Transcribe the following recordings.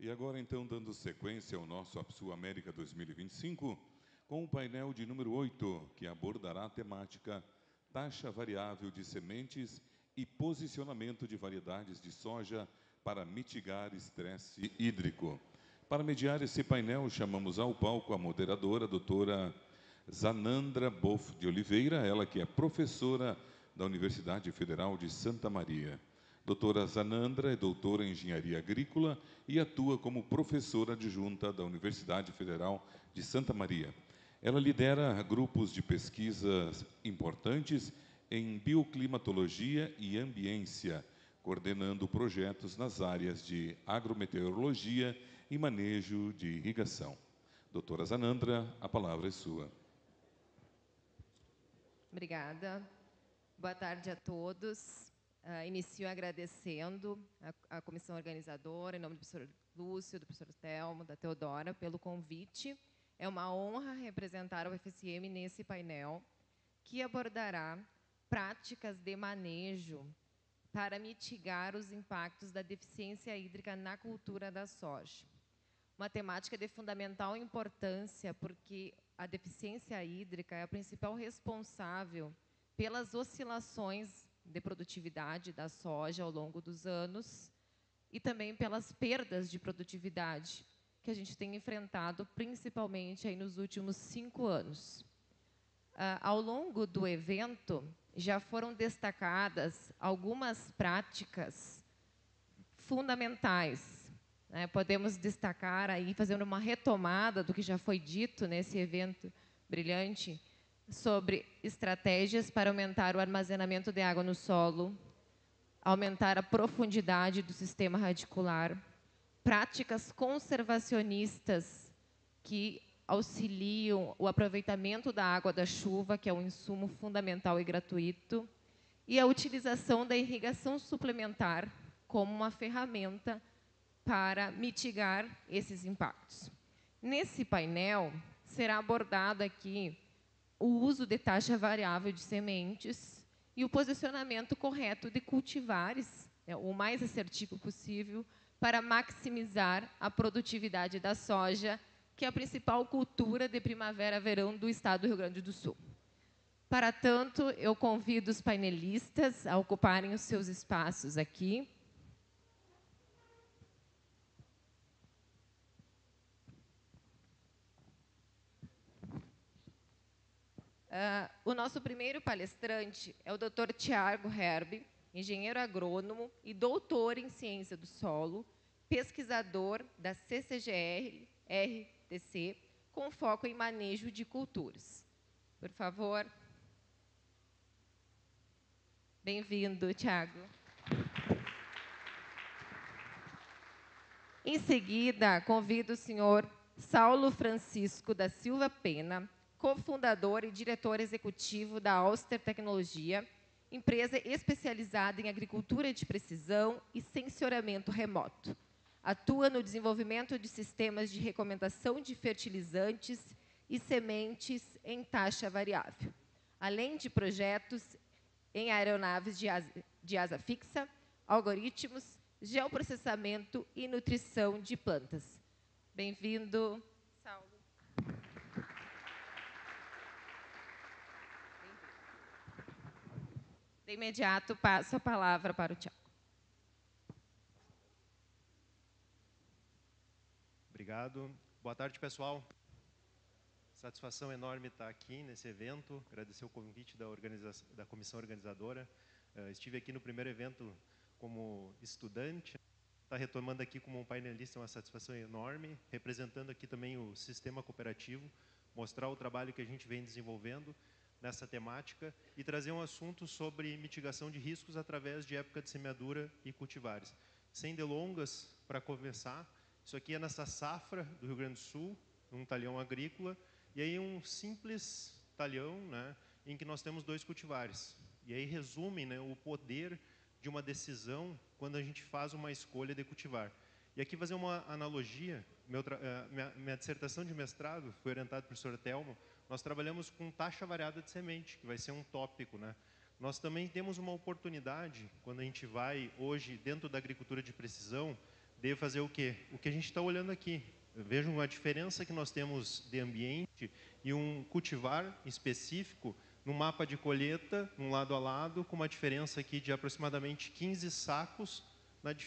E agora, então, dando sequência ao nosso APSU América 2025, com o painel de número 8, que abordará a temática taxa variável de sementes e posicionamento de variedades de soja para mitigar estresse hídrico. Para mediar esse painel, chamamos ao palco a moderadora, a doutora Zanandra Boff de Oliveira, ela que é professora da Universidade Federal de Santa Maria. Doutora Zanandra é doutora em Engenharia Agrícola e atua como professora adjunta da Universidade Federal de Santa Maria. Ela lidera grupos de pesquisas importantes em bioclimatologia e ambiência, coordenando projetos nas áreas de agrometeorologia e manejo de irrigação. Doutora Zanandra, a palavra é sua. Obrigada. Boa tarde a todos. Inicio agradecendo a comissão organizadora, em nome do professor Lúcio, do professor Telmo, da Teodora, pelo convite. É uma honra representar o FSM nesse painel, que abordará práticas de manejo para mitigar os impactos da deficiência hídrica na cultura da soja. Uma temática de fundamental importância, porque a deficiência hídrica é a principal responsável pelas oscilações de produtividade da soja ao longo dos anos e também pelas perdas de produtividade que a gente tem enfrentado, principalmente aí nos últimos 5 anos. Ao longo do evento, já foram destacadas algumas práticas fundamentais. Podemos destacar aí, fazendo uma retomada do que já foi dito nesse evento brilhante, sobre estratégias para aumentar o armazenamento de água no solo, aumentar a profundidade do sistema radicular, práticas conservacionistas que auxiliam o aproveitamento da água da chuva, que é um insumo fundamental e gratuito, e a utilização da irrigação suplementar como uma ferramenta para mitigar esses impactos. Nesse painel, será abordado aqui o uso de taxa variável de sementes e o posicionamento correto de cultivares, o mais assertivo possível, para maximizar a produtividade da soja, que é a principal cultura de primavera-verão do estado do Rio Grande do Sul. Para tanto, eu convido os painelistas a ocuparem os seus espaços aqui. O nosso primeiro palestrante é o Dr. Tiago Herbe, engenheiro agrônomo e doutor em ciência do solo, pesquisador da CCGR-RTC, com foco em manejo de culturas. Por favor. Bem-vindo, Tiago. Em seguida, convido o senhor Saulo Francisco da Silva Pena, cofundador e diretor executivo da Auster Tecnologia, empresa especializada em agricultura de precisão e sensoramento remoto. Atua no desenvolvimento de sistemas de recomendação de fertilizantes e sementes em taxa variável, além de projetos em aeronaves de asa fixa, algoritmos, geoprocessamento e nutrição de plantas. Bem-vindo, Saulo. De imediato, passo a palavra para o Tiago. Obrigado. Boa tarde, pessoal. Satisfação enorme estar aqui nesse evento. Agradecer o convite da comissão organizadora. Estive aqui no primeiro evento como estudante. Estar retomando aqui como um painelista é uma satisfação enorme. Representando aqui também o sistema cooperativo. Mostrar o trabalho que a gente vem desenvolvendo nessa temática e trazer um assunto sobre mitigação de riscos através de época de semeadura e cultivares. Sem delongas, para começar, isso aqui é nessa safra do Rio Grande do Sul, um talhão agrícola, e aí um simples talhão, né, em que nós temos 2 cultivares. E aí resume, né, o poder de uma decisão quando a gente faz uma escolha de cultivar. E aqui fazer uma analogia, minha dissertação de mestrado foi orientada pelo professor Telmo, nós trabalhamos com taxa variada de semente, que vai ser um tópico, né? Nós também temos uma oportunidade, quando a gente vai hoje dentro da agricultura de precisão, devo fazer o quê? O que a gente está olhando aqui. Vejam a diferença que nós temos de ambiente e um cultivar específico no mapa de colheita, um lado a lado, com uma diferença aqui de aproximadamente 15 sacos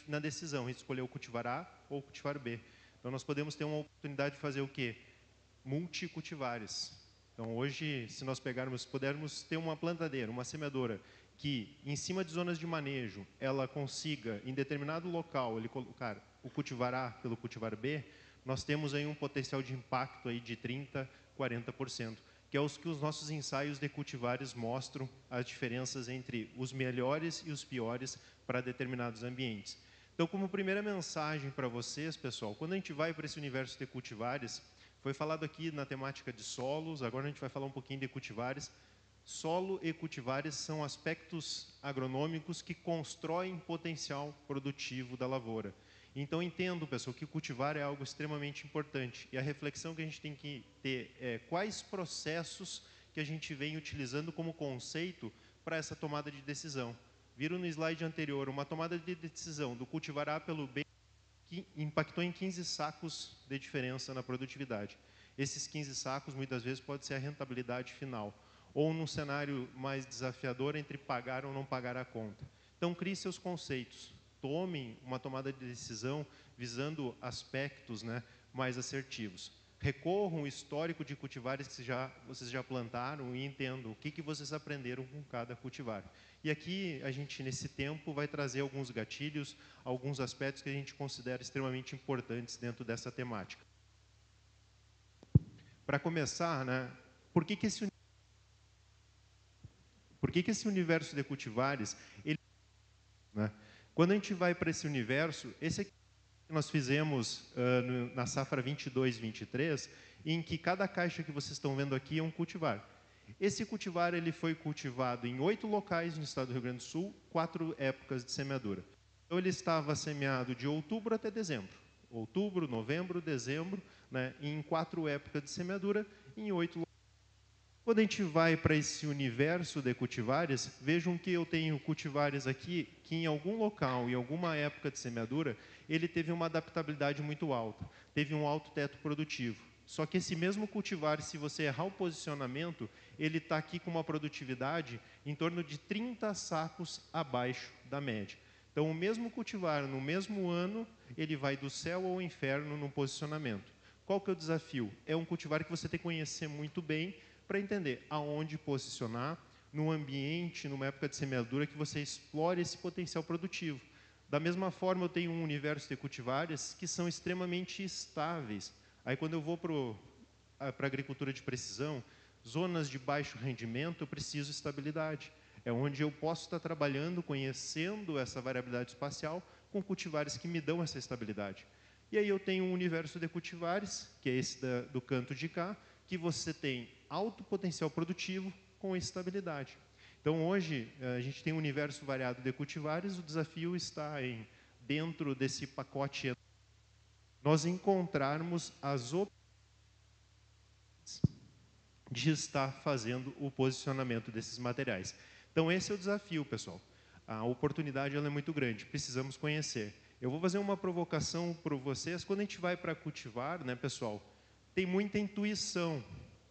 na decisão, escolher o cultivar A ou o cultivar B. Então, nós podemos ter uma oportunidade de fazer o quê? Multicultivares. Então, hoje, se nós pudermos ter uma plantadeira, uma semeadora, que em cima de zonas de manejo, ela consiga, em determinado local, ele colocar o cultivar A pelo cultivar B, nós temos aí um potencial de impacto aí de 30%, 40%, que é os que os nossos ensaios de cultivares mostram as diferenças entre os melhores e os piores para determinados ambientes. Então, como primeira mensagem para vocês, pessoal, quando a gente vai para esse universo de cultivares, foi falado aqui na temática de solos, agora a gente vai falar um pouquinho de cultivares. Solo e cultivares são aspectos agronômicos que constroem potencial produtivo da lavoura. Então, entendo, pessoal, que cultivar é algo extremamente importante. E a reflexão que a gente tem que ter é quais processos que a gente vem utilizando como conceito para essa tomada de decisão. Viram no slide anterior uma tomada de decisão do cultivar A pelo B que impactou em 15 sacos de diferença na produtividade. Esses 15 sacos, muitas vezes, pode ser a rentabilidade final. Ou num cenário mais desafiador, entre pagar ou não pagar a conta. Então, crie seus conceitos. Tomem uma tomada de decisão visando aspectos, né, mais assertivos. Recorram ao histórico de cultivares que vocês já plantaram e entendam o que vocês aprenderam com cada cultivar. E aqui, a gente, nesse tempo, vai trazer alguns gatilhos, alguns aspectos que a gente considera extremamente importantes dentro dessa temática. Para começar, né, por que esse universo de cultivares, né? Quando a gente vai para esse universo, esse aqui que nós fizemos na safra 22/23, em que cada caixa que vocês estão vendo aqui é um cultivar. Esse cultivar ele foi cultivado em 8 locais no estado do Rio Grande do Sul, 4 épocas de semeadura. Então, ele estava semeado de outubro até dezembro. Outubro, novembro, dezembro, né, em 4 épocas de semeadura, em 8 locais. Quando a gente vai para esse universo de cultivares, vejam que eu tenho cultivares aqui que em algum local, em alguma época de semeadura, ele teve uma adaptabilidade muito alta, teve um alto teto produtivo. Só que esse mesmo cultivar, se você errar o posicionamento, ele está aqui com uma produtividade em torno de 30 sacos abaixo da média. Então, o mesmo cultivar, no mesmo ano, ele vai do céu ao inferno no posicionamento. Qual que é o desafio? É um cultivar que você tem que conhecer muito bem, para entender aonde posicionar no ambiente, numa época de semeadura, que você explore esse potencial produtivo. Da mesma forma, eu tenho um universo de cultivares que são extremamente estáveis. Aí, quando eu vou para a agricultura de precisão, zonas de baixo rendimento, eu preciso estabilidade. É onde eu posso estar trabalhando, conhecendo essa variabilidade espacial, com cultivares que me dão essa estabilidade. E aí eu tenho um universo de cultivares, que é esse do canto de cá, que você tem alto potencial produtivo com estabilidade. Então, hoje, a gente tem um universo variado de cultivares, o desafio está em, dentro desse pacote, nós encontrarmos as opções de estar fazendo o posicionamento desses materiais. Então, esse é o desafio, pessoal. A oportunidade ela é muito grande, precisamos conhecer. Eu vou fazer uma provocação para vocês. Quando a gente vai para cultivar, né, pessoal, tem muita intuição.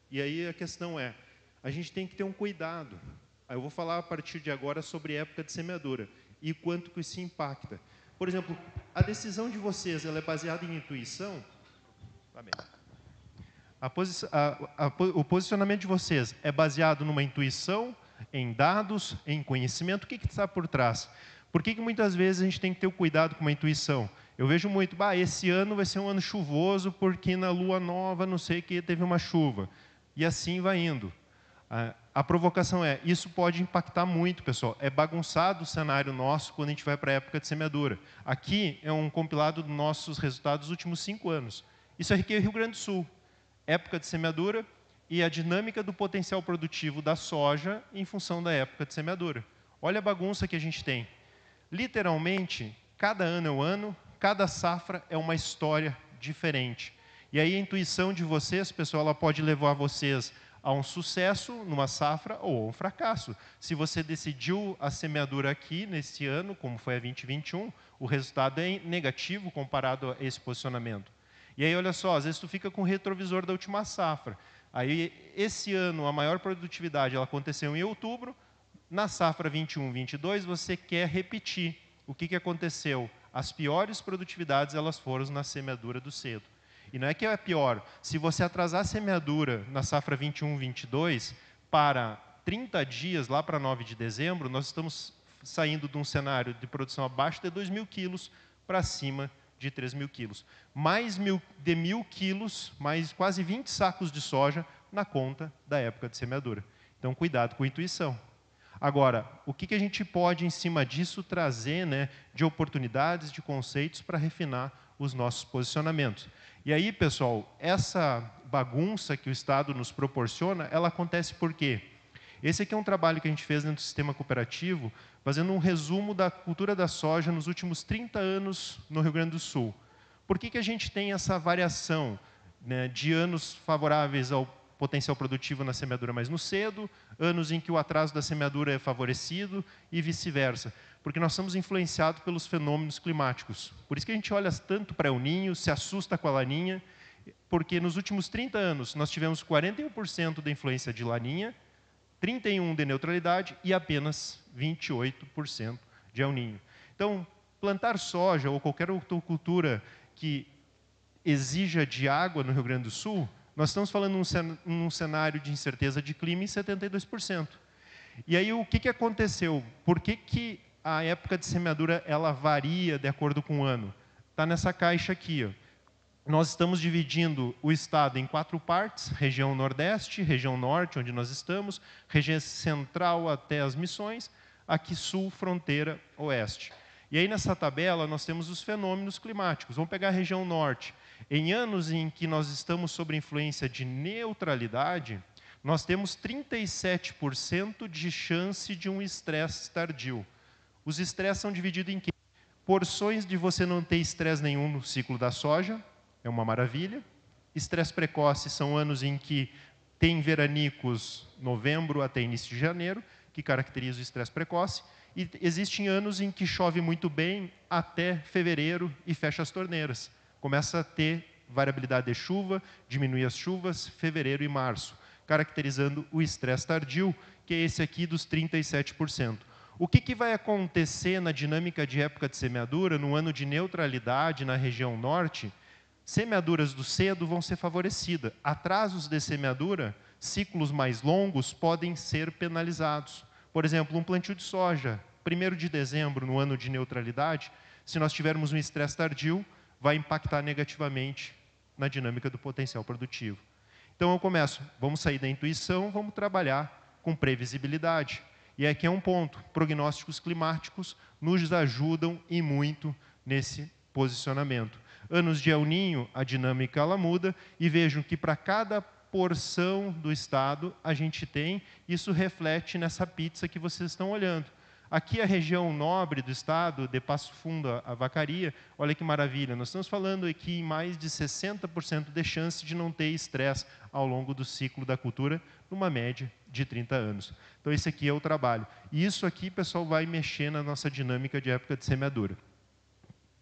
E aí a questão é, a gente tem que ter um cuidado. Eu vou falar a partir de agora sobre época de semeadura e quanto que isso impacta. Por exemplo, a decisão de vocês ela é baseada em intuição? Tá bem. O posicionamento de vocês é baseado numa intuição, em dados, em conhecimento? O que está por trás? Por que muitas vezes a gente tem que ter o cuidado com uma intuição? Eu vejo muito, esse ano vai ser um ano chuvoso porque na lua nova, não sei o que, teve uma chuva. E assim vai indo. A provocação é, isso pode impactar muito, pessoal. É bagunçado o cenário nosso quando a gente vai para a época de semeadura. Aqui é um compilado dos nossos resultados dos últimos 5 anos. Isso aqui é Rio Grande do Sul. Época de semeadura e a dinâmica do potencial produtivo da soja em função da época de semeadura. Olha a bagunça que a gente tem. Literalmente, cada ano é um ano, cada safra é uma história diferente. E aí a intuição de vocês, pessoal, ela pode levar vocês a um sucesso numa safra ou a um fracasso. Se você decidiu a semeadura aqui, nesse ano, como foi a 2021, o resultado é negativo comparado a esse posicionamento. E aí, olha só, às vezes tu fica com o retrovisor da última safra. Aí, esse ano, a maior produtividade ela aconteceu em outubro. Na safra 21-22, você quer repetir. O que aconteceu? As piores produtividades elas foram na semeadura do cedo. E não é que é pior. Se você atrasar a semeadura na safra 21-22 para 30 dias, lá para 9 de dezembro, nós estamos saindo de um cenário de produção abaixo de 2.000 quilos para cima de 3.000 quilos. Mais de 1.000 quilos, mais quase 20 sacos de soja na conta da época de semeadura. Então, cuidado com a intuição. Agora, o que a gente pode, em cima disso, trazer, né, de oportunidades, de conceitos para refinar os nossos posicionamentos? E aí, pessoal, essa bagunça que o Estado nos proporciona, ela acontece por quê? Esse aqui é um trabalho que a gente fez dentro do sistema cooperativo, fazendo um resumo da cultura da soja nos últimos 30 anos no Rio Grande do Sul. Por que a gente tem essa variação, né, de anos favoráveis ao potencial produtivo na semeadura mais no cedo, anos em que o atraso da semeadura é favorecido e vice-versa? Porque nós somos influenciados pelos fenômenos climáticos. Por isso que a gente olha tanto para o Ninho, se assusta com a Laninha, porque nos últimos 30 anos nós tivemos 41% da influência de Laninha, 31% de neutralidade e apenas 28% de El Ninho. Então, plantar soja ou qualquer outra cultura que exija de água no Rio Grande do Sul, nós estamos falando num cenário de incerteza de clima em 72%. E aí, o que aconteceu? Por que a época de semeadura ela varia de acordo com o ano? Está nessa caixa aqui. Ó. Nós estamos dividindo o estado em 4 partes: região Nordeste, região Norte, onde nós estamos, região Central até as Missões, aqui Sul, fronteira Oeste. E aí, nessa tabela, nós temos os fenômenos climáticos. Vamos pegar a região Norte. Em anos em que nós estamos sob influência de neutralidade, nós temos 37% de chance de um estresse tardio. Os estresses são divididos em quê? Porções de você não ter estresse nenhum no ciclo da soja, é uma maravilha. Estresse precoce são anos em que tem veranicos novembro até início de janeiro, que caracteriza o estresse precoce. E existem anos em que chove muito bem até fevereiro e fecha as torneiras. Começa a ter variabilidade de chuva, diminui as chuvas, fevereiro e março, caracterizando o estresse tardio, que é esse aqui dos 37%. O que vai acontecer na dinâmica de época de semeadura, no ano de neutralidade na região norte? Semeaduras do cedo vão ser favorecidas. Atrasos de semeadura, ciclos mais longos, podem ser penalizados. Por exemplo, um plantio de soja, 1º de dezembro, no ano de neutralidade, se nós tivermos um estresse tardio, vai impactar negativamente na dinâmica do potencial produtivo. Então, eu começo, vamos sair da intuição, vamos trabalhar com previsibilidade. E aqui é um ponto, prognósticos climáticos nos ajudam e muito nesse posicionamento. Anos de El Ninho, a dinâmica ela muda, e vejam que para cada porção do estado a gente tem, isso reflete nessa pizza que vocês estão olhando. Aqui a região nobre do estado, de Passo Fundo a Vacaria, olha que maravilha, nós estamos falando aqui em mais de 60% de chance de não ter estresse ao longo do ciclo da cultura, numa média de 30 anos. Então esse aqui é o trabalho. E isso aqui, pessoal, vai mexer na nossa dinâmica de época de semeadura.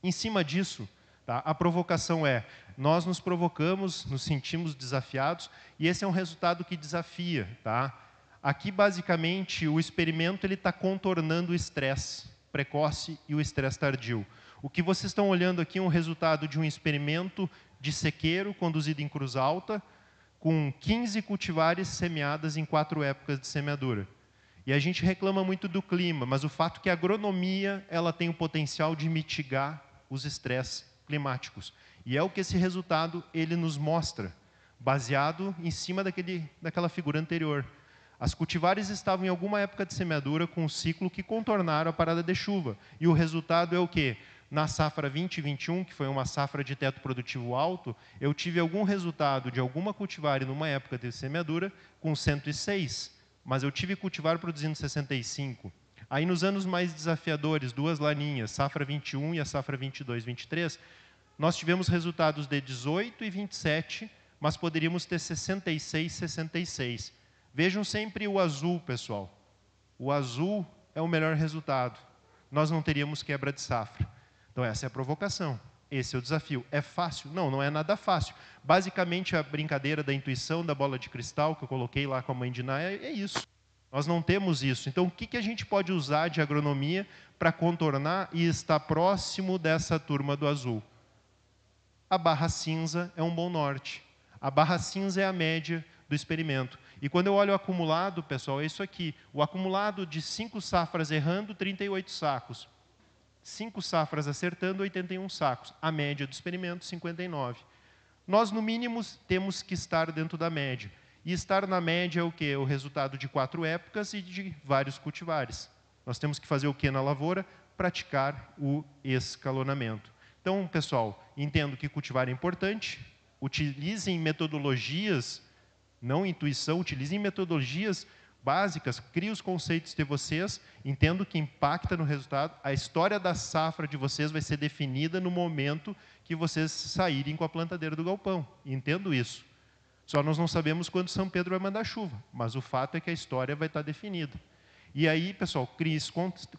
Em cima disso, tá, a provocação é, nós nos provocamos, nos sentimos desafiados, e esse é um resultado que desafia, tá? Aqui, basicamente, o experimento está contornando o estresse precoce e o estresse tardio. O que vocês estão olhando aqui é um resultado de um experimento de sequeiro conduzido em Cruz Alta, com 15 cultivares semeadas em 4 épocas de semeadura. E a gente reclama muito do clima, mas o fato é que a agronomia ela tem o potencial de mitigar os estresses climáticos. E é o que esse resultado ele nos mostra, baseado em cima daquela figura anterior. As cultivares estavam em alguma época de semeadura com um ciclo que contornaram a parada de chuva. E o resultado é o quê? Na safra 2021, que foi uma safra de teto produtivo alto, eu tive algum resultado de alguma cultivar numa época de semeadura com 106, mas eu tive cultivar produzindo 65. Aí nos anos mais desafiadores, 2 laninhas, safra 21 e a safra 22, 23, nós tivemos resultados de 18 e 27, mas poderíamos ter 66, 66. Vejam sempre o azul, pessoal. O azul é o melhor resultado. Nós não teríamos quebra de safra. Então, essa é a provocação. Esse é o desafio. É fácil? Não, não é nada fácil. Basicamente, a brincadeira da intuição da bola de cristal, que eu coloquei lá com a mãe de Ná, é isso. Nós não temos isso. Então, o que a gente pode usar de agronomia para contornar e estar próximo dessa turma do azul? A barra cinza é um bom norte. A barra cinza é a média do experimento. E quando eu olho o acumulado, pessoal, é isso aqui. O acumulado de 5 safras errando, 38 sacos. 5 safras acertando, 81 sacos. A média do experimento, 59. Nós, no mínimo, temos que estar dentro da média. E estar na média é o quê? O resultado de 4 épocas e de vários cultivares. Nós temos que fazer o quê na lavoura? Praticar o escalonamento. Então, pessoal, entendo que cultivar é importante. Utilizem metodologias, não intuição, utilizem metodologias básicas, criem os conceitos de vocês, entendo que impacta no resultado. A história da safra de vocês vai ser definida no momento que vocês saírem com a plantadeira do galpão. Entendo isso. Só nós não sabemos quando São Pedro vai mandar chuva, mas o fato é que a história vai estar definida. E aí, pessoal, criem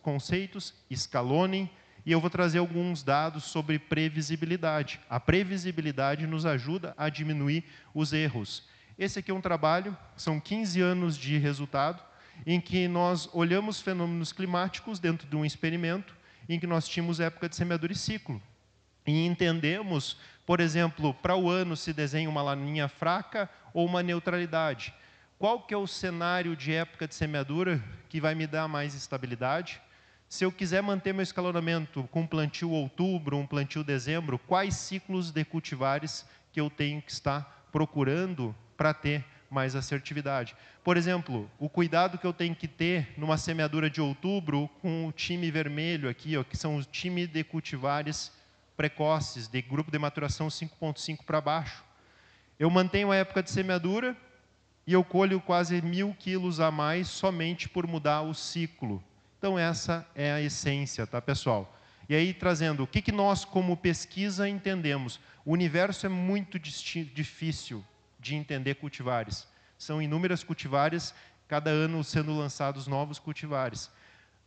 conceitos, escalonem, e eu vou trazer alguns dados sobre previsibilidade. A previsibilidade nos ajuda a diminuir os erros. Esse aqui é um trabalho, são 15 anos de resultado, em que nós olhamos fenômenos climáticos dentro de um experimento, em que nós tínhamos época de semeadura e ciclo. E entendemos, por exemplo, para o ano se desenha uma laninha fraca ou uma neutralidade. Qual que é o cenário de época de semeadura que vai me dar mais estabilidade? Se eu quiser manter meu escalonamento com um plantio outubro, um plantio dezembro, quais ciclos de cultivares que eu tenho que estar procurando para ter mais assertividade? Por exemplo, o cuidado que eu tenho que ter numa semeadura de outubro com o time vermelho aqui, ó, que são os time de cultivares precoces, de grupo de maturação 5.5 para baixo. Eu mantenho a época de semeadura e eu colho quase 1.000 quilos a mais somente por mudar o ciclo. Então, essa é a essência, tá, pessoal? E aí, trazendo, o que nós, como pesquisa, entendemos? O universo é muito difícil de entender cultivares. São inúmeras cultivares, cada ano sendo lançados novos cultivares.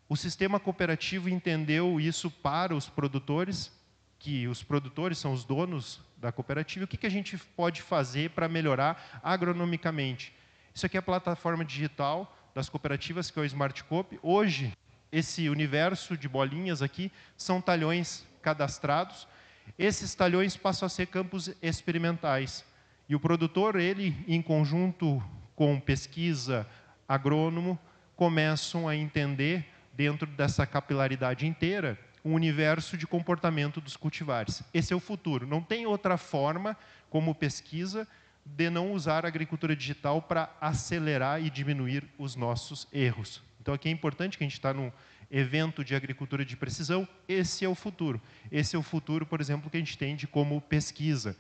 O sistema cooperativo entendeu isso para os produtores, que os produtores são os donos da cooperativa. O que a gente pode fazer para melhorar agronomicamente? Isso aqui é a plataforma digital das cooperativas, que é o Smart Coop. Hoje, esse universo de bolinhas aqui são talhões cadastrados. Esses talhões passam a ser campos experimentais. E o produtor, ele, em conjunto com pesquisa, agrônomo, começam a entender, dentro dessa capilaridade inteira, o universo de comportamento dos cultivares. Esse é o futuro. Não tem outra forma, como pesquisa, de não usar a agricultura digital para acelerar e diminuir os nossos erros. Então, aqui é importante que a gente está num evento de agricultura de precisão. Esse é o futuro. Esse é o futuro, por exemplo, que a gente tem de como pesquisa.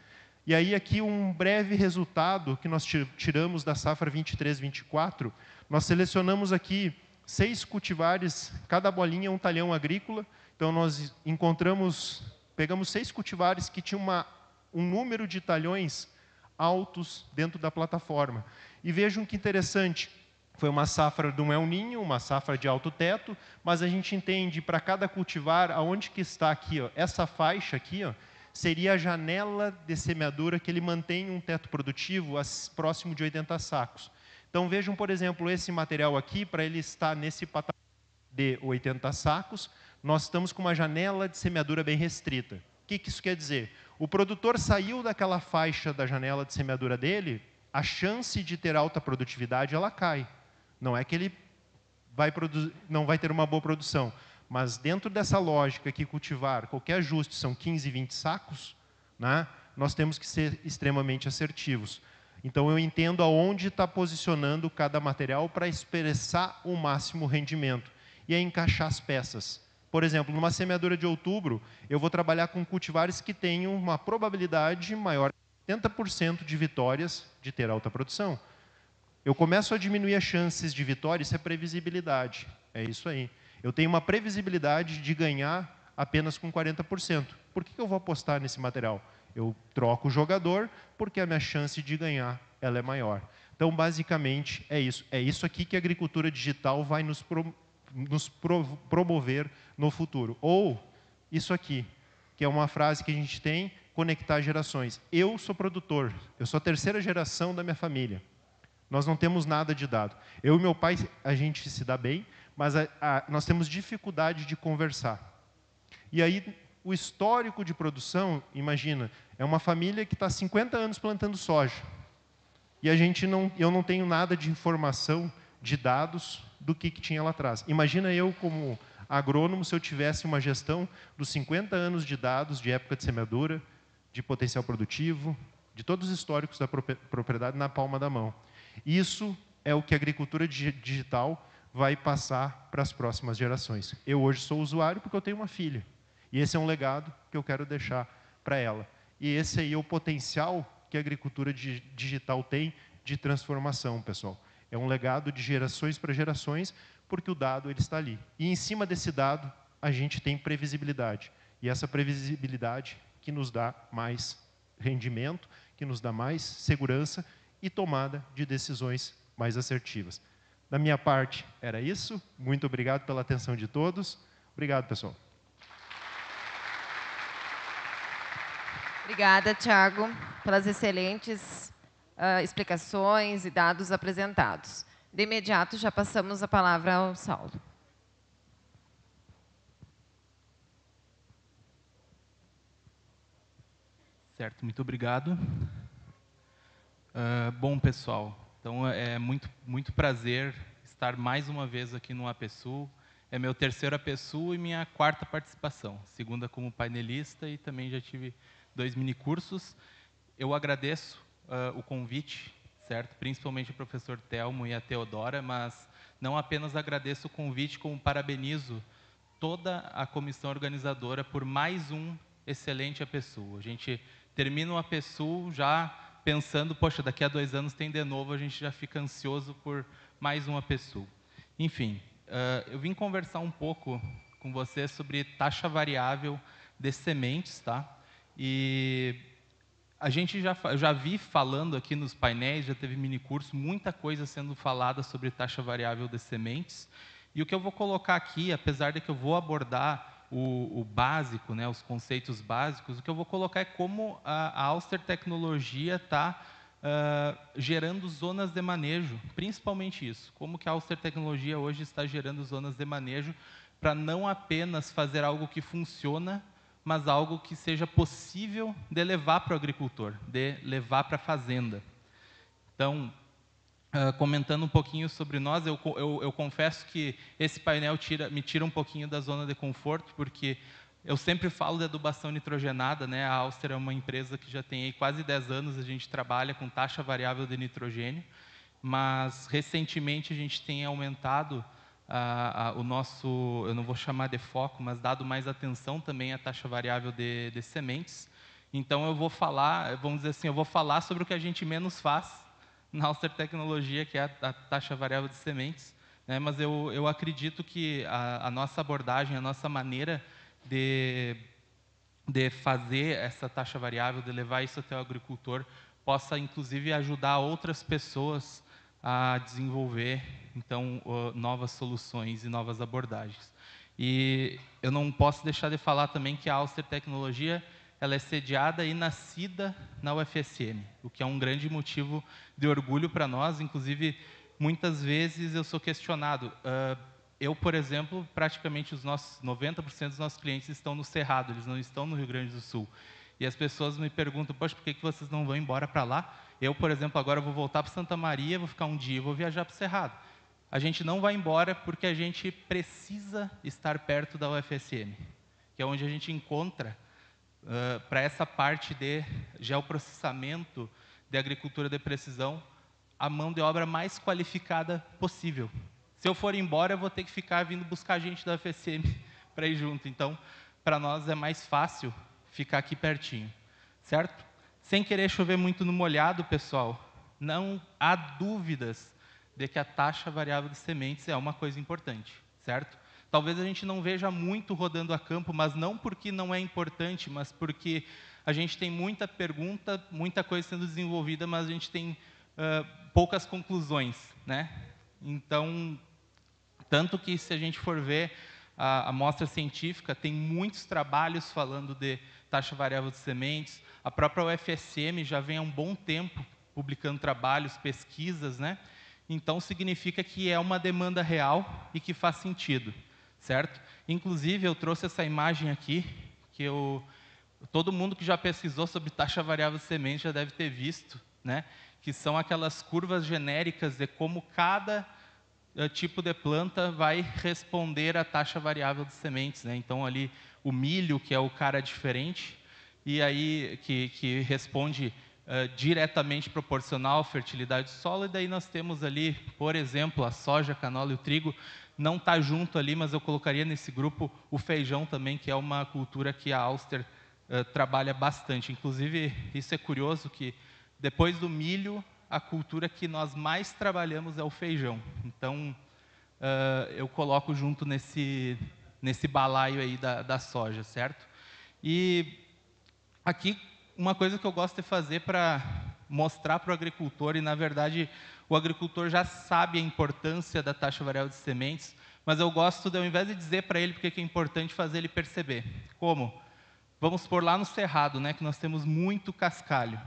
E aí, aqui, um breve resultado que nós tiramos da safra 23-24. Nós selecionamos aqui 6 cultivares, cada bolinha é um talhão agrícola. Então, nós pegamos 6 cultivares que tinham um número de talhões altos dentro da plataforma. E vejam que interessante, foi uma safra do El Ninho, uma safra de alto teto, mas a gente entende para cada cultivar, aonde que está aqui, ó, essa faixa aqui, ó, seria a janela de semeadura que ele mantém um teto produtivo próximo de 80 sacos. Então, vejam, por exemplo, esse material aqui, para ele estar nesse patamar de 80 sacos, nós estamos com uma janela de semeadura bem restrita. O que isso quer dizer? O produtor saiu daquela faixa da janela de semeadura dele, a chance de ter alta produtividade, ela cai. Não é que ele não vai ter uma boa produção, mas dentro dessa lógica que cultivar, qualquer ajuste são 15, 20 sacos, né, nós temos que ser extremamente assertivos. Então, eu entendo aonde está posicionando cada material para expressar o máximo rendimento. E é encaixar as peças. Por exemplo, numa semeadura de outubro, eu vou trabalhar com cultivares que tenham uma probabilidade maior de 80% de vitórias de ter alta produção. Eu começo a diminuir as chances de vitória, isso é previsibilidade. É isso aí. Eu tenho uma previsibilidade de ganhar apenas com 40%. Por que eu vou apostar nesse material? Eu troco o jogador porque a minha chance de ganhar ela é maior. Então, basicamente, é isso. É isso aqui que a agricultura digital vai nos promover no futuro. Ou isso aqui, que é uma frase que a gente tem, conectar gerações. Eu sou produtor, eu sou a terceira geração da minha família. Nós não temos nada de dado. Eu e meu pai, a gente se dá bem, mas nós temos dificuldade de conversar. E aí, o histórico de produção, imagina, é uma família que está há 50 anos plantando soja. E eu não tenho nada de informação, de dados, do que tinha lá atrás. Imagina eu, como agrônomo, se eu tivesse uma gestão dos 50 anos de dados, de época de semeadura, de potencial produtivo, de todos os históricos da propriedade na palma da mão. Isso é o que a agricultura digital vai passar para as próximas gerações. Eu hoje sou usuário porque eu tenho uma filha. E esse é um legado que eu quero deixar para ela. E esse aí é o potencial que a agricultura digital tem de transformação, pessoal. É um legado de gerações para gerações, porque o dado ele está ali. E em cima desse dado, a gente tem previsibilidade. E essa previsibilidade que nos dá mais rendimento, que nos dá mais segurança e tomada de decisões mais assertivas. Da minha parte, era isso. Muito obrigado pela atenção de todos. Obrigado, pessoal. Obrigada, Tiago, pelas excelentes explicações e dados apresentados. De imediato, já passamos a palavra ao Saulo. Certo, muito obrigado. Bom, pessoal, então é muito prazer estar mais uma vez aqui no APSul. É meu terceiro APSul e minha quarta participação, segunda como painelista e também já tive 2 minicursos. Eu agradeço o convite, certo? Principalmente o professor Telmo e a Teodora, mas não apenas agradeço o convite, como parabenizo toda a comissão organizadora por mais um excelente APSul. A gente termina o APSul já pensando, poxa, daqui a 2 anos tem de novo, a gente já fica ansioso por mais um APSul. Enfim, eu vim conversar um pouco com vocês sobre taxa variável de sementes, tá? E a gente já vi falando aqui nos painéis, já teve minicurso, muita coisa sendo falada sobre taxa variável de sementes. E o que eu vou colocar aqui, apesar de que eu vou abordar o básico, né, os conceitos básicos, o que eu vou colocar é como a Auster Tecnologia está gerando zonas de manejo, principalmente isso. Como que a Auster Tecnologia hoje está gerando zonas de manejo para não apenas fazer algo que funciona, mas algo que seja possível de levar para o agricultor, de levar para a fazenda. Então, comentando um pouquinho sobre nós, eu confesso que esse painel me tira um pouquinho da zona de conforto, porque eu sempre falo de adubação nitrogenada, né? A Auster é uma empresa que já tem aí quase 10 anos, a gente trabalha com taxa variável de nitrogênio, mas recentemente a gente tem aumentado o nosso, eu não vou chamar de foco, mas dado mais atenção também à taxa variável de sementes. Então eu vou falar, vamos dizer assim, eu vou falar sobre o que a gente menos faz na Auster Tecnologia, que é a taxa variável de sementes, né? Mas eu acredito que a nossa abordagem, a nossa maneira de fazer essa taxa variável, de levar isso até o agricultor, possa inclusive ajudar outras pessoas a desenvolver, então, novas soluções e novas abordagens. E eu não posso deixar de falar também que a Auster Tecnologia ela é sediada e nascida na UFSM, o que é um grande motivo de orgulho para nós. Inclusive, muitas vezes eu sou questionado. Eu, por exemplo, praticamente os nossos 90% dos nossos clientes estão no Cerrado, eles não estão no Rio Grande do Sul. E as pessoas me perguntam, poxa, por que vocês não vão embora para lá? Eu, por exemplo, agora vou voltar para Santa Maria, vou ficar um dia e vou viajar para o Cerrado. A gente não vai embora porque a gente precisa estar perto da UFSM, que é onde a gente encontra, para essa parte de geoprocessamento de agricultura de precisão, a mão de obra mais qualificada possível. Se eu for embora, eu vou ter que ficar vindo buscar gente da UFSM para ir junto. Então, para nós é mais fácil ficar aqui pertinho, certo? Sem querer chover muito no molhado, pessoal, não há dúvidas de que a taxa variável de sementes é uma coisa importante, certo? Talvez a gente não veja muito rodando a campo, mas não porque não é importante, mas porque a gente tem muita pergunta, muita coisa sendo desenvolvida, mas a gente tem poucas conclusões, né? Então, tanto que se a gente for ver a amostra científica, tem muitos trabalhos falando de taxa variável de sementes. A própria UFSM já vem há um bom tempo publicando trabalhos, pesquisas, né? Então, significa que é uma demanda real e que faz sentido, certo? Inclusive, eu trouxe essa imagem aqui, que todo mundo que já pesquisou sobre taxa variável de sementes já deve ter visto, né? Que são aquelas curvas genéricas de como cada tipo de planta vai responder à taxa variável de sementes, né? Então, ali, o milho, que é o cara diferente, e aí que responde diretamente proporcional à fertilidade do solo, e daí nós temos ali, por exemplo, a soja, a canola e o trigo. Não está junto ali, mas eu colocaria nesse grupo o feijão também, que é uma cultura que a Auster trabalha bastante. Inclusive, isso é curioso, que depois do milho, a cultura que nós mais trabalhamos é o feijão. Então, eu coloco junto nesse balaio aí da soja, certo? E aqui, uma coisa que eu gosto de fazer para mostrar para o agricultor, e na verdade o agricultor já sabe a importância da taxa variável de sementes, mas eu gosto de, ao invés de dizer para ele porque é importante, fazer ele perceber. Como? Vamos supor lá no Cerrado, né, que nós temos muito cascalho.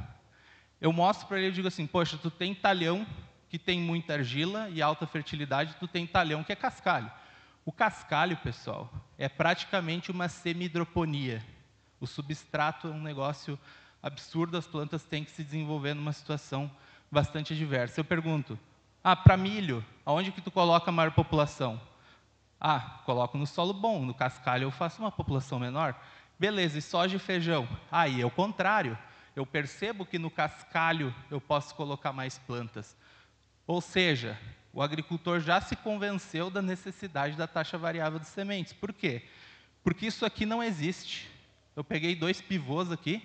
Eu mostro para ele e digo assim, poxa, tu tem talhão que tem muita argila e alta fertilidade, tu tem talhão que é cascalho. O cascalho, pessoal, é praticamente uma semi-hidroponia. O substrato é um negócio absurdo, as plantas têm que se desenvolver numa situação bastante adversa. Eu pergunto, para milho, aonde que tu coloca a maior população? Coloco no solo bom, no cascalho eu faço uma população menor. Beleza, e soja e feijão? Aí é o contrário. Eu percebo que no cascalho eu posso colocar mais plantas. Ou seja, o agricultor já se convenceu da necessidade da taxa variável de sementes. Por quê? Porque isso aqui não existe. Eu peguei 2 pivôs aqui,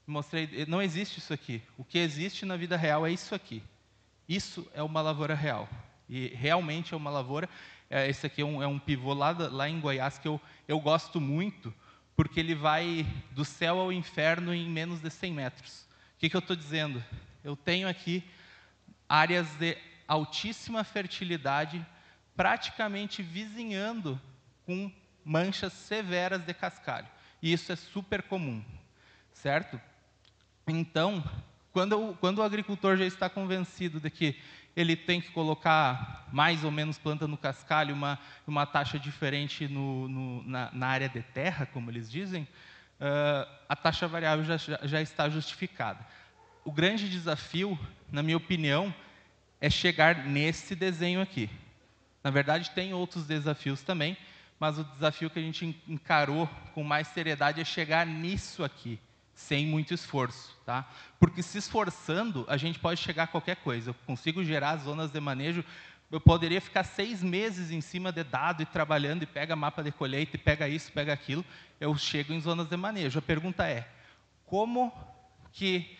mostrei, não existe isso aqui. O que existe na vida real é isso aqui. Isso é uma lavoura real. E realmente é uma lavoura. Esse aqui é um pivô lá em Goiás que eu gosto muito, porque ele vai do céu ao inferno em menos de 100 metros. O que eu estou dizendo? Eu tenho aqui áreas de altíssima fertilidade, praticamente vizinhando com manchas severas de cascalho. E isso é super comum, certo? Então, quando o agricultor já está convencido de que ele tem que colocar mais ou menos planta no cascalho, uma taxa diferente na área de terra, como eles dizem, a taxa variável já está justificada. O grande desafio, na minha opinião, é chegar nesse desenho aqui. Na verdade, tem outros desafios também, mas o desafio que a gente encarou com mais seriedade é chegar nisso aqui, sem muito esforço, tá? Porque se esforçando, a gente pode chegar a qualquer coisa. Eu consigo gerar zonas de manejo, eu poderia ficar 6 meses em cima de dado e trabalhando, e pega mapa de colheita, e pega isso, pega aquilo, eu chego em zonas de manejo. A pergunta é, como que,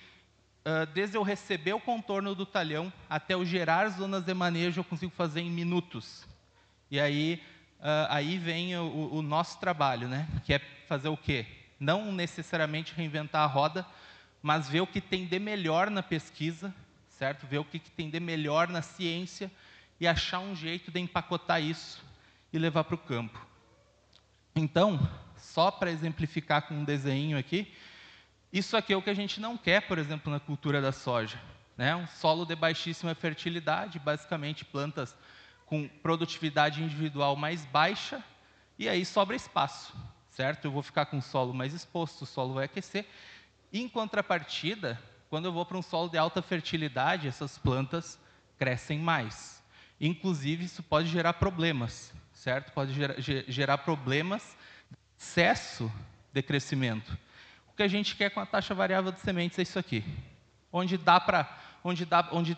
desde eu receber o contorno do talhão, até eu gerar zonas de manejo, eu consigo fazer em minutos? E aí vem o nosso trabalho, né? Que é fazer o quê? Não necessariamente reinventar a roda, mas ver o que tem de melhor na pesquisa, certo? Ver o que tem de melhor na ciência e achar um jeito de empacotar isso e levar para o campo. Então, só para exemplificar com um desenho aqui, isso aqui é o que a gente não quer, por exemplo, na cultura da soja, né? Um solo de baixíssima fertilidade, basicamente plantas com produtividade individual mais baixa, e aí sobra espaço, certo? Eu vou ficar com o solo mais exposto, o solo vai aquecer. Em contrapartida, quando eu vou para um solo de alta fertilidade, essas plantas crescem mais. Inclusive, isso pode gerar problemas, certo? Pode gerar problemas de excesso de crescimento. O que a gente quer com a taxa variável de sementes é isso aqui. Onde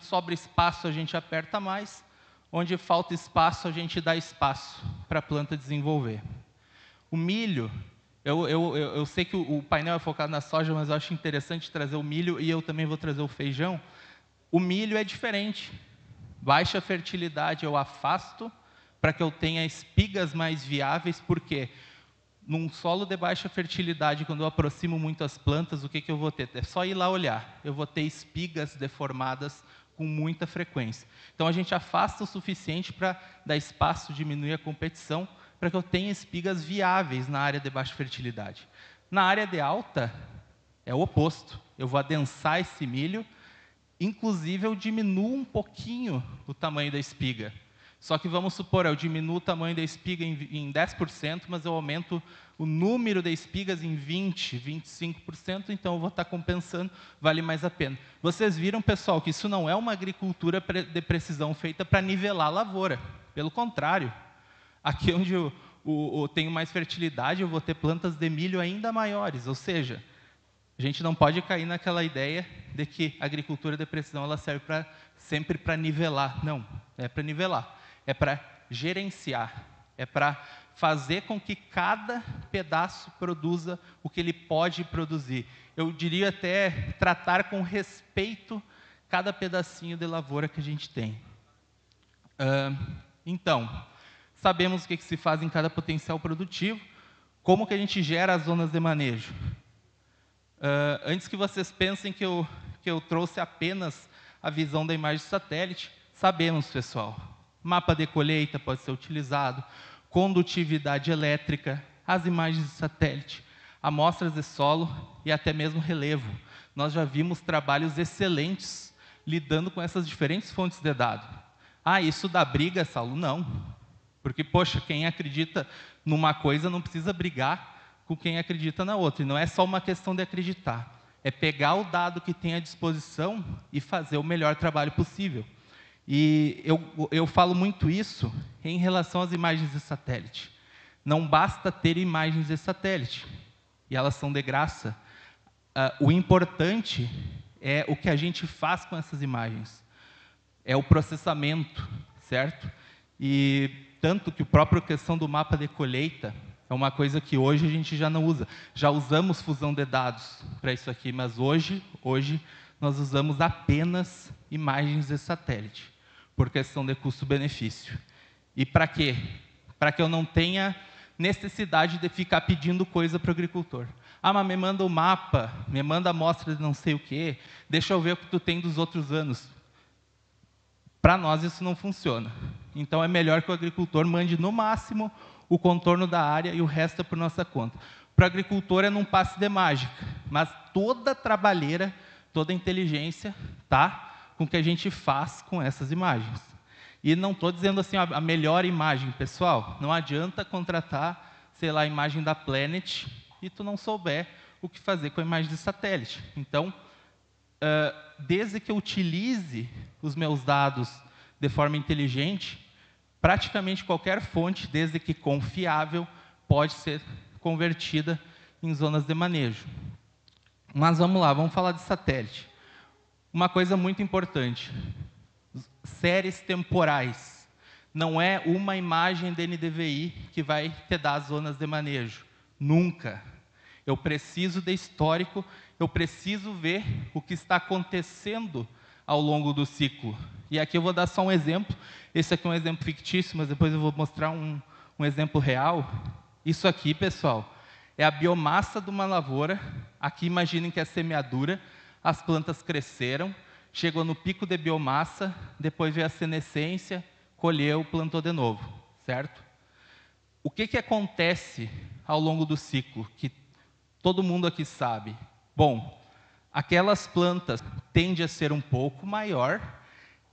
sobra espaço, a gente aperta mais. Onde falta espaço, a gente dá espaço para a planta desenvolver. O milho, eu sei que o painel é focado na soja, mas eu acho interessante trazer o milho, e eu também vou trazer o feijão. O milho é diferente. Baixa fertilidade eu afasto, para que eu tenha espigas mais viáveis, porque num solo de baixa fertilidade, quando eu aproximo muito as plantas, o que eu vou ter? É só ir lá olhar, eu vou ter espigas deformadas com muita frequência. Então, a gente afasta o suficiente para dar espaço, diminuir a competição, para que eu tenha espigas viáveis na área de baixa fertilidade. Na área de alta, é o oposto. Eu vou adensar esse milho, inclusive eu diminuo um pouquinho o tamanho da espiga. Só que vamos supor, eu diminuo o tamanho da espiga em 10%, mas eu aumento o número de espigas em 20%, 25%, então eu vou estar compensando, vale mais a pena. Vocês viram, pessoal, que isso não é uma agricultura de precisão feita para nivelar a lavoura. Pelo contrário, aqui onde eu tenho mais fertilidade, eu vou ter plantas de milho ainda maiores, ou seja, a gente não pode cair naquela ideia de que a agricultura de precisão ela serve sempre para nivelar. Não, é para nivelar. É para gerenciar. É para fazer com que cada pedaço produza o que ele pode produzir. Eu diria até tratar com respeito cada pedacinho de lavoura que a gente tem. Então, sabemos o que se faz em cada potencial produtivo, como que a gente gera as zonas de manejo. Antes que vocês pensem que eu trouxe apenas a visão da imagem de satélite, sabemos, pessoal, mapa de colheita pode ser utilizado, condutividade elétrica, as imagens de satélite, amostras de solo e até mesmo relevo. Nós já vimos trabalhos excelentes lidando com essas diferentes fontes de dados. Ah, isso dá briga, Saulo? Não. Porque, poxa, quem acredita numa coisa não precisa brigar com quem acredita na outra. E não é só uma questão de acreditar. É pegar o dado que tem à disposição e fazer o melhor trabalho possível. E eu falo muito isso em relação às imagens de satélite. Não basta ter imagens de satélite, e elas são de graça. O importante é o que a gente faz com essas imagens. É o processamento, certo? E tanto que a própria questão do mapa de colheita é uma coisa que hoje a gente já não usa. Já usamos fusão de dados para isso aqui, mas hoje nós usamos apenas imagens de satélite, por questão de custo-benefício. E para quê? Para que eu não tenha necessidade de ficar pedindo coisa para o agricultor. Ah, mas me manda o mapa, me manda a amostra de não sei o quê, deixa eu ver o que tu tem dos outros anos. Para nós isso não funciona. Então é melhor que o agricultor mande no máximo o contorno da área e o resto é por nossa conta. Para o agricultor é num passe de mágica, mas toda a trabalheira, toda a inteligência está com o que a gente faz com essas imagens. E não estou dizendo assim, a melhor imagem, pessoal, não adianta contratar, sei lá, a imagem da Planet e tu não souber o que fazer com a imagem de satélite. Então, desde que eu utilize os meus dados de forma inteligente, praticamente qualquer fonte, desde que confiável, pode ser convertida em zonas de manejo. Mas vamos lá, vamos falar de satélite. Uma coisa muito importante, séries temporais. Não é uma imagem de NDVI que vai te dar as zonas de manejo. Nunca. Eu preciso de histórico, eu preciso ver o que está acontecendo ao longo do ciclo. E aqui eu vou dar só um exemplo. Esse aqui é um exemplo fictício, mas depois eu vou mostrar um exemplo real. Isso aqui, pessoal, é a biomassa de uma lavoura. Aqui imaginem que é semeadura. As plantas cresceram, chegou no pico de biomassa, depois veio a senescência, colheu, plantou de novo, certo? O que acontece ao longo do ciclo, que todo mundo aqui sabe? Bom, aquelas plantas tendem a ser um pouco maior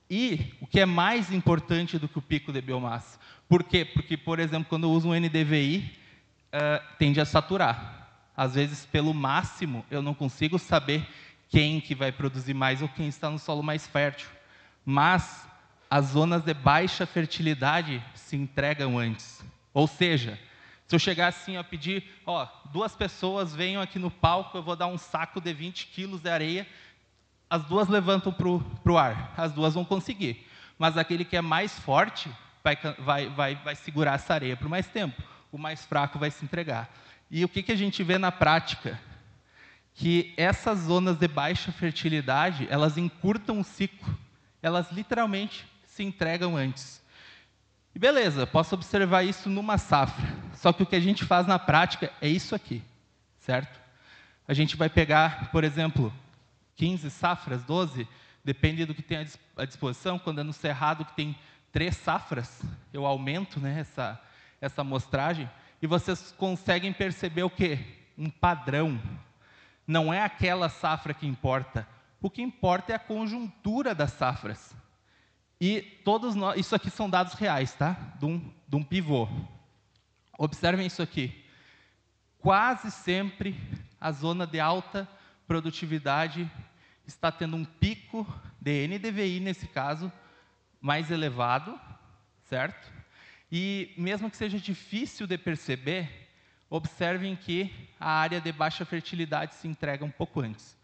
e o que é mais importante do que o pico de biomassa. Por quê? Porque, por exemplo, quando eu uso um NDVI, tende a saturar. Às vezes, pelo máximo, eu não consigo saber quem que vai produzir mais ou quem está no solo mais fértil. Mas as zonas de baixa fertilidade se entregam antes. Ou seja, se eu chegar assim a pedir, ó, 2 pessoas venham aqui no palco, eu vou dar um saco de 20 quilos de areia, as 2 levantam para o ar, as 2 vão conseguir. Mas aquele que é mais forte vai segurar essa areia por mais tempo. O mais fraco vai se entregar. E o que a gente vê na prática? Que essas zonas de baixa fertilidade, elas encurtam o ciclo. Elas literalmente se entregam antes. E beleza, posso observar isso numa safra. Só que o que a gente faz na prática é isso aqui, certo? A gente vai pegar, por exemplo, 15 safras, 12, depende do que tem à disposição. Quando é no cerrado que tem 3 safras, eu aumento, né, essa amostragem, e vocês conseguem perceber o quê? Um padrão. Não é aquela safra que importa. O que importa é a conjuntura das safras. E todos nós, isso aqui são dados reais, tá? De um pivô. Observem isso aqui. Quase sempre a zona de alta produtividade está tendo um pico de NDVI, nesse caso, mais elevado, certo? E mesmo que seja difícil de perceber, observem que a área de baixa fertilidade se entrega um pouco antes.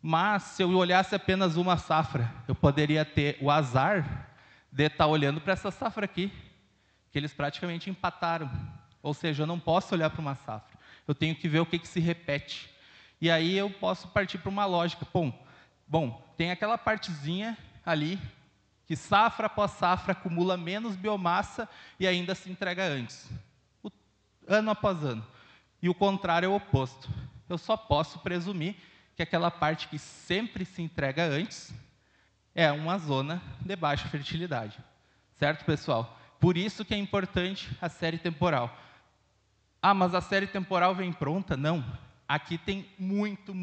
Mas, se eu olhasse apenas uma safra, eu poderia ter o azar de estar olhando para essa safra aqui, que eles praticamente empataram. Ou seja, eu não posso olhar para uma safra. Eu tenho que ver o que se repete. E aí eu posso partir para uma lógica. Bom, tem aquela partezinha ali, que safra após safra acumula menos biomassa e ainda se entrega antes. Ano após ano. E o contrário é o oposto. Eu só posso presumir que aquela parte que sempre se entrega antes é uma zona de baixa fertilidade. Certo, pessoal? Por isso que é importante a série temporal. Ah, mas a série temporal vem pronta? Não. Aqui tem muito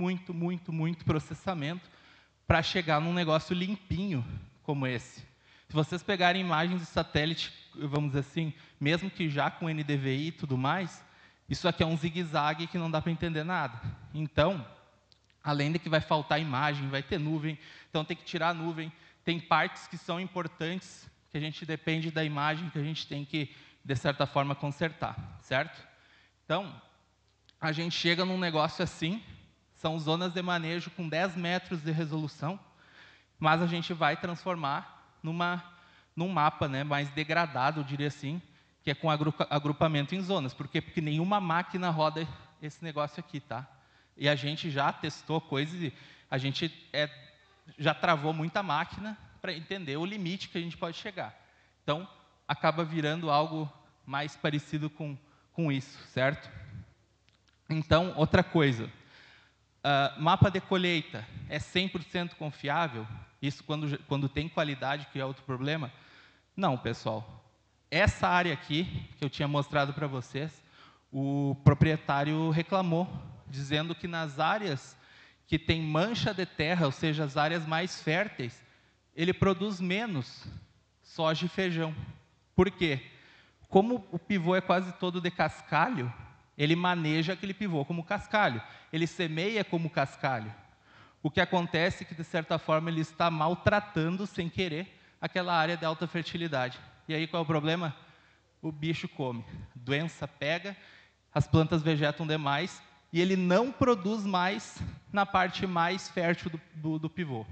processamento para chegar num negócio limpinho como esse. Se vocês pegarem imagens de satélite, vamos dizer assim, mesmo que já com NDVI e tudo mais, isso aqui é um zigue-zague que não dá para entender nada. Então, além de que vai faltar imagem, vai ter nuvem, então tem que tirar a nuvem. Tem partes que são importantes, que a gente depende da imagem, que a gente tem que, de certa forma, consertar, certo? Então, a gente chega num negócio assim, são zonas de manejo com 10 metros de resolução, mas a gente vai transformar num mapa, né, mais degradado, eu diria assim, que é com agrupamento em zonas. Por quê? Porque nenhuma máquina roda esse negócio aqui, tá? E a gente já testou coisas, e a gente já travou muita máquina para entender o limite que a gente pode chegar. Então, acaba virando algo mais parecido com isso, certo? Então, outra coisa, mapa de colheita é 100% confiável? Isso quando tem qualidade, que é outro problema? Não, pessoal. Essa área aqui, que eu tinha mostrado para vocês, o proprietário reclamou, dizendo que nas áreas que tem mancha de terra, ou seja, as áreas mais férteis, ele produz menos soja e feijão. Por quê? Como o pivô é quase todo de cascalho, ele maneja aquele pivô como cascalho. Ele semeia como cascalho. O que acontece é que, de certa forma, ele está maltratando, sem querer, aquela área de alta fertilidade. E aí, qual é o problema? O bicho come. Doença pega, as plantas vegetam demais, e ele não produz mais na parte mais fértil do pivô.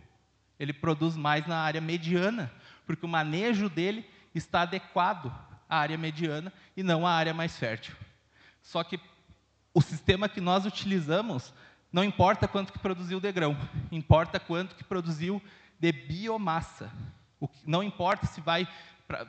Ele produz mais na área mediana, porque o manejo dele está adequado à área mediana e não à área mais fértil. Só que o sistema que nós utilizamos, não importa quanto que produziu de grão, importa quanto que produziu de biomassa. Não importa se vai,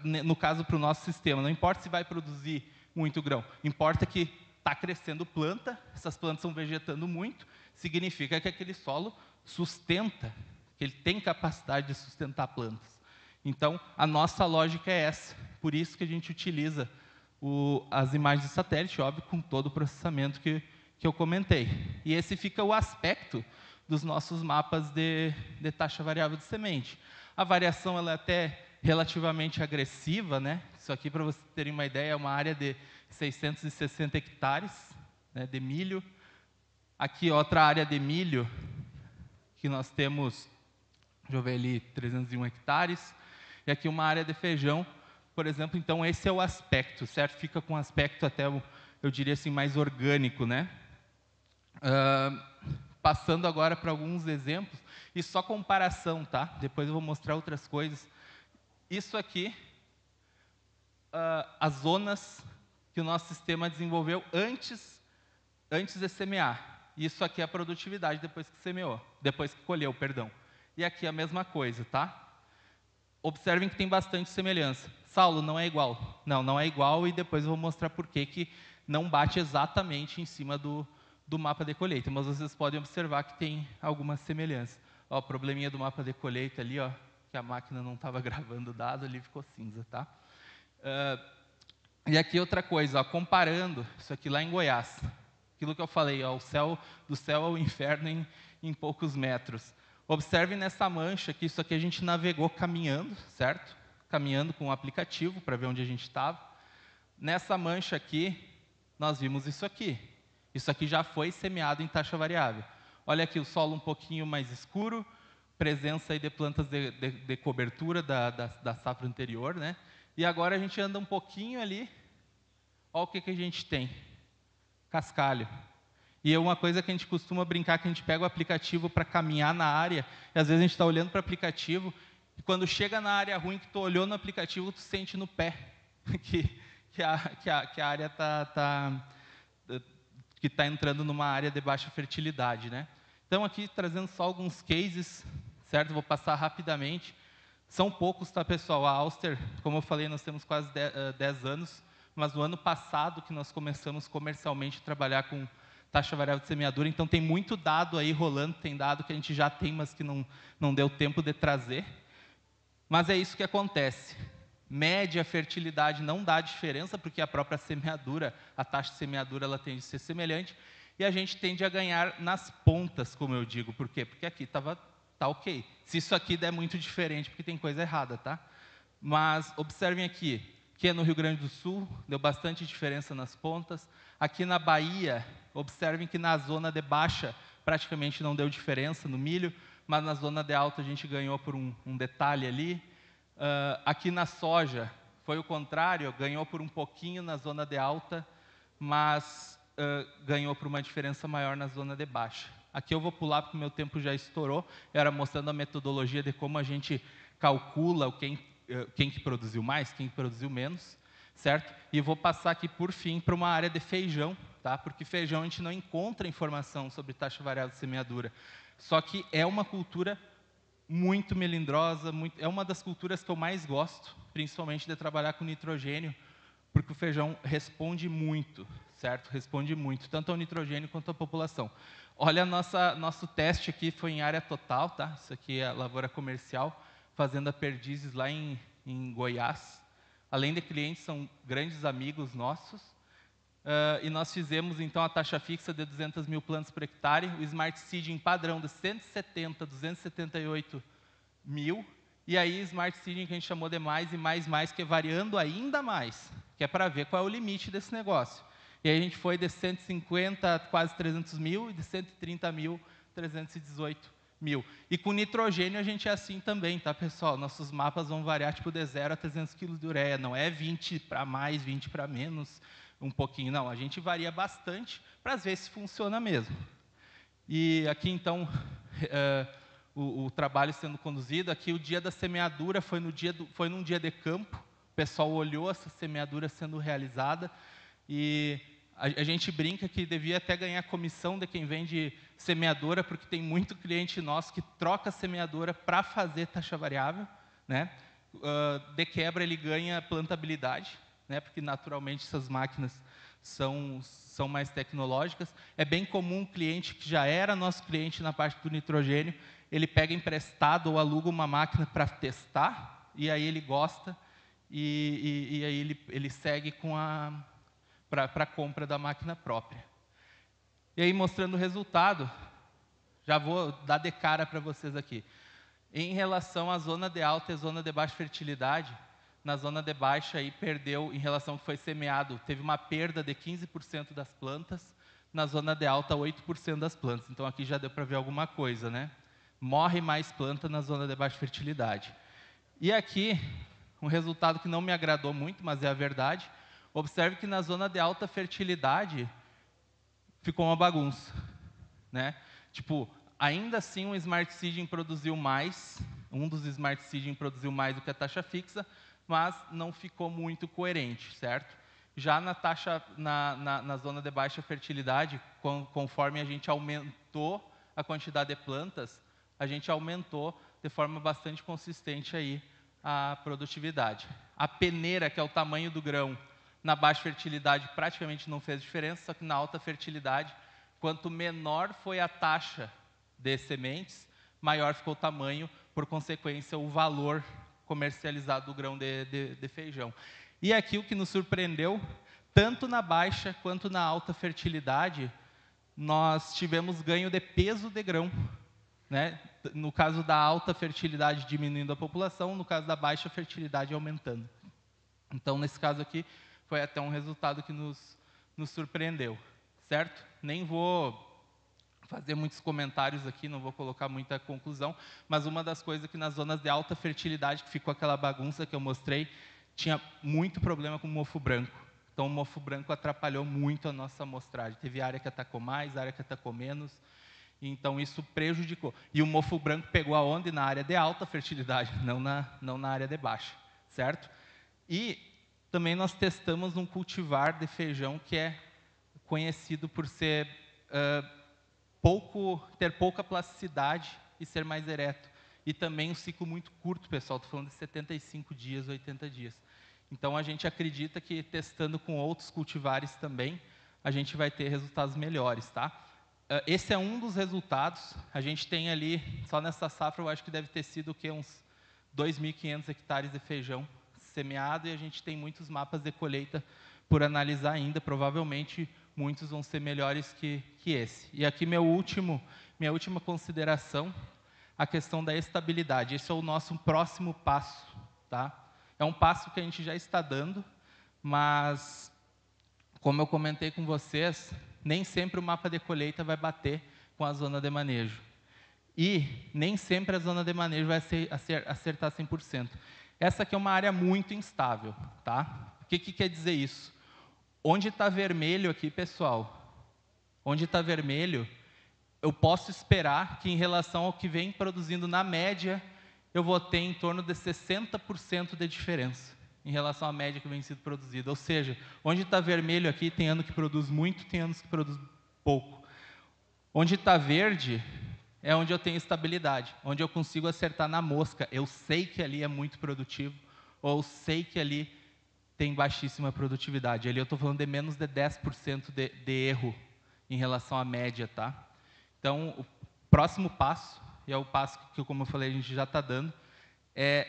no caso para o nosso sistema, não importa se vai produzir muito grão, importa que está crescendo planta, essas plantas estão vegetando muito, significa que aquele solo sustenta, que ele tem capacidade de sustentar plantas. Então, a nossa lógica é essa, por isso que a gente utiliza as imagens de satélite, óbvio, com todo o processamento que eu comentei. E esse fica o aspecto dos nossos mapas de taxa variável de semente. A variação ela é até relativamente agressiva, né? Isso aqui, para vocês terem uma ideia, é uma área de 660 hectares, né, de milho. Aqui, outra área de milho, que nós temos, deixa eu ver ali, 301 hectares. E aqui uma área de feijão, por exemplo. Então, esse é o aspecto, certo? Fica com um aspecto até, eu diria assim, mais orgânico, né? Passando agora para alguns exemplos, e só comparação, tá? Depois eu vou mostrar outras coisas. Isso aqui, as zonas que o nosso sistema desenvolveu antes de semear. Isso aqui é a produtividade depois que semeou, depois que colheu, perdão. E aqui a mesma coisa, tá? observem que tem bastante semelhança. Saulo, não é igual. Não, não é igual, e depois eu vou mostrar por que não bate exatamente em cima do mapa de colheita, mas vocês podem observar que tem algumas semelhanças. Ó, o probleminha do mapa de colheita ali, ó, que a máquina não estava gravando o dado, ali ficou cinza, tá? E aqui outra coisa, ó, comparando isso aqui lá em Goiás, aquilo que eu falei, ó, do céu ao inferno em poucos metros. Observe nessa mancha que isso aqui a gente navegou caminhando, certo? Caminhando com o aplicativo para ver onde a gente estava. Nessa mancha aqui, nós vimos isso aqui. Isso aqui já foi semeado em taxa variável. Olha aqui o solo um pouquinho mais escuro, presença aí de plantas de cobertura da safra anterior, né? E agora a gente anda um pouquinho ali, olha o que a gente tem. Cascalho. E é uma coisa que a gente costuma brincar, que a gente pega o aplicativo para caminhar na área, e às vezes a gente está olhando para o aplicativo, e quando chega na área ruim que tu olhou no aplicativo, tu sente no pé que a área que está entrando numa área de baixa fertilidade, né? Então, aqui, trazendo só alguns cases, certo? Vou passar rapidamente. São poucos, tá, pessoal? A Auster, como eu falei, nós temos quase 10 anos, mas no ano passado que nós começamos comercialmente a trabalhar com taxa variável de semeadura, então tem muito dado aí rolando, tem dado que a gente já tem, mas que não deu tempo de trazer. Mas é isso que acontece. Média fertilidade não dá diferença, porque a própria semeadura, a taxa de semeadura, ela tende a ser semelhante, e a gente tende a ganhar nas pontas, como eu digo. Por quê? Porque aqui tá ok. Se isso aqui der muito diferente, porque tem coisa errada, tá? Mas observem aqui, que é no Rio Grande do Sul, deu bastante diferença nas pontas. Aqui na Bahia, observem que na zona de baixa praticamente não deu diferença no milho, mas na zona de alta a gente ganhou por um detalhe ali. Aqui na soja foi o contrário, ganhou por um pouquinho na zona de alta, mas ganhou por uma diferença maior na zona de baixa. Aqui eu vou pular porque o meu tempo já estourou, era mostrando a metodologia de como a gente calcula quem que produziu mais, quem que produziu menos, certo? E vou passar aqui, por fim, para uma área de feijão, tá? Porque feijão a gente não encontra informação sobre taxa variável de semeadura. Só que é uma cultura muito melindrosa, é uma das culturas que eu mais gosto, principalmente de trabalhar com nitrogênio, porque o feijão responde muito, certo? Responde muito, tanto ao nitrogênio quanto à população. Olha, nosso teste aqui foi em área total, tá? Isso aqui é a lavoura comercial, Fazenda Perdizes, lá em Goiás. Além de clientes, são grandes amigos nossos. E nós fizemos, então, a taxa fixa de 200 mil plantas por hectare, o Smart Seeding padrão de 170, 278 mil, e aí Smart Seeding que a gente chamou de mais e mais, que é variando ainda mais, que é para ver qual é o limite desse negócio. E aí a gente foi de 150 a quase 300 mil, e de 130 mil, 318 mil. E com nitrogênio a gente é assim também, tá, pessoal? Nossos mapas vão variar tipo de 0 a 300 kg de ureia, não é 20 para mais, 20 para menos, um pouquinho, não. A gente varia bastante para ver se funciona mesmo. E aqui, então, o trabalho sendo conduzido. Aqui, o dia da semeadura foi num dia de campo. O pessoal olhou essa semeadura sendo realizada. E a gente brinca que devia até ganhar comissão de quem vende semeadora, porque tem muito cliente nosso que troca a semeadora para fazer taxa variável, né? De quebra, ele ganha plantabilidade, né? Porque naturalmente essas máquinas são mais tecnológicas. É bem comum um cliente que já era nosso cliente na parte do nitrogênio, ele pega emprestado ou aluga uma máquina para testar, e aí ele gosta, e aí ele segue para a compra da máquina própria. E aí, mostrando o resultado, já vou dar de cara para vocês aqui. Em relação à zona de alta e zona de baixa fertilidade, na zona de baixa aí perdeu, em relação ao que foi semeado, teve uma perda de 15% das plantas, na zona de alta 8% das plantas. Então aqui já deu para ver alguma coisa, né? Morre mais planta na zona de baixa fertilidade. E aqui, um resultado que não me agradou muito, mas é a verdade. Observe que na zona de alta fertilidade ficou uma bagunça, né? Tipo, ainda assim um Smart Seeding produziu mais, um dos Smart Seeding produziu mais do que a taxa fixa, mas não ficou muito coerente, certo? Já na taxa, na zona de baixa fertilidade, conforme a gente aumentou a quantidade de plantas, a gente aumentou de forma bastante consistente aí a produtividade. A peneira, que é o tamanho do grão, na baixa fertilidade praticamente não fez diferença, só que na alta fertilidade, quanto menor foi a taxa de sementes, maior ficou o tamanho, por consequência, o valor comercializado do grão de feijão. E aqui o que nos surpreendeu, tanto na baixa quanto na alta fertilidade, nós tivemos ganho de peso de grão, né? No caso da alta fertilidade diminuindo a população, no caso da baixa fertilidade aumentando. Então, nesse caso aqui, foi até um resultado que nos surpreendeu, certo? Nem vou fazer muitos comentários aqui, não vou colocar muita conclusão, mas uma das coisas que nas zonas de alta fertilidade, que ficou aquela bagunça que eu mostrei, tinha muito problema com o mofo branco. Então, o mofo branco atrapalhou muito a nossa amostragem. Teve área que atacou mais, área que atacou menos. Então, isso prejudicou. E o mofo branco pegou aonde? Na área de alta fertilidade, não na área de baixa, certo? E também nós testamos um cultivar de feijão que é conhecido por ser ter pouca plasticidade e ser mais ereto. E também um ciclo muito curto, pessoal. Estou falando de 75 dias, 80 dias. Então, a gente acredita que testando com outros cultivares também, a gente vai ter resultados melhores, tá? Esse é um dos resultados. A gente tem ali, só nessa safra, eu acho que deve ter sido o quê? Uns 2.500 hectares de feijão semeado, e a gente tem muitos mapas de colheita por analisar ainda. Provavelmente, muitos vão ser melhores que esse. E aqui, minha última consideração, a questão da estabilidade. Esse é o nosso próximo passo, tá? É um passo que a gente já está dando, mas, como eu comentei com vocês, nem sempre o mapa de colheita vai bater com a zona de manejo. E nem sempre a zona de manejo vai acertar 100%. Essa aqui é uma área muito instável, tá? O que quer dizer isso? Onde está vermelho aqui, pessoal, onde está vermelho, eu posso esperar que, em relação ao que vem produzindo na média, eu vou ter em torno de 60% de diferença em relação à média que vem sendo produzida. Ou seja, onde está vermelho aqui, tem ano que produz muito, tem anos que produz pouco. Onde está verde é onde eu tenho estabilidade, onde eu consigo acertar na mosca. Eu sei que ali é muito produtivo, ou eu sei que ali tem baixíssima produtividade. Ali eu estou falando de menos de 10% de erro em relação à média, tá? Então, o próximo passo, e é o passo que, como eu falei, a gente já está dando, é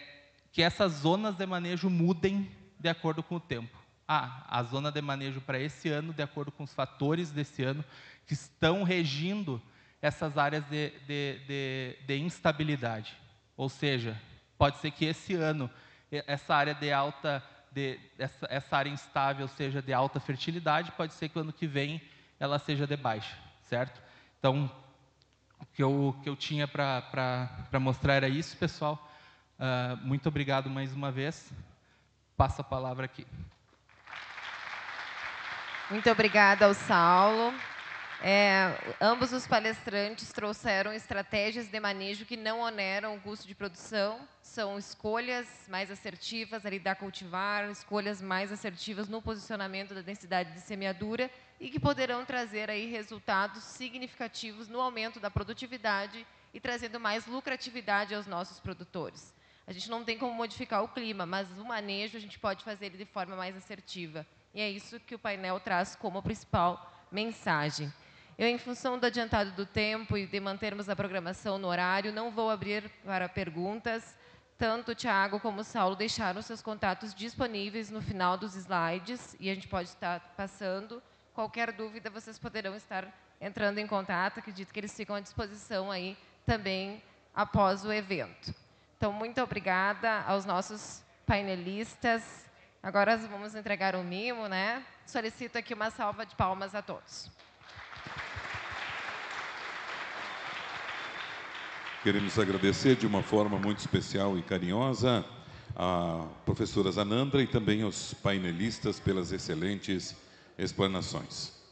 que essas zonas de manejo mudem de acordo com o tempo. A zona de manejo para esse ano, de acordo com os fatores desse ano, que estão regindo essas áreas de instabilidade. Ou seja, pode ser que esse ano, essa área essa área instável seja de alta fertilidade, pode ser que o ano que vem ela seja de baixa, certo? Então, o que eu tinha para mostrar era isso, pessoal. Muito obrigado mais uma vez. Passo a palavra aqui. Muito obrigada ao Saulo. Ambos os palestrantes trouxeram estratégias de manejo que não oneram o custo de produção. São escolhas mais assertivas ali da cultivar, escolhas mais assertivas no posicionamento da densidade de semeadura e que poderão trazer aí resultados significativos no aumento da produtividade e trazendo mais lucratividade aos nossos produtores. A gente não tem como modificar o clima, mas o manejo a gente pode fazer ele de forma mais assertiva. E é isso que o painel traz como principal mensagem. Eu, em função do adiantado do tempo e de mantermos a programação no horário, não vou abrir para perguntas. Tanto o Tiago como o Saulo deixaram seus contatos disponíveis no final dos slides e a gente pode estar passando. Qualquer dúvida, vocês poderão estar entrando em contato. Acredito que eles ficam à disposição aí também após o evento. Então, muito obrigada aos nossos painelistas. Agora vamos entregar um mimo, né? Solicito aqui uma salva de palmas a todos. Queremos agradecer de uma forma muito especial e carinhosa a professora Zanandra e também aos painelistas pelas excelentes explanações.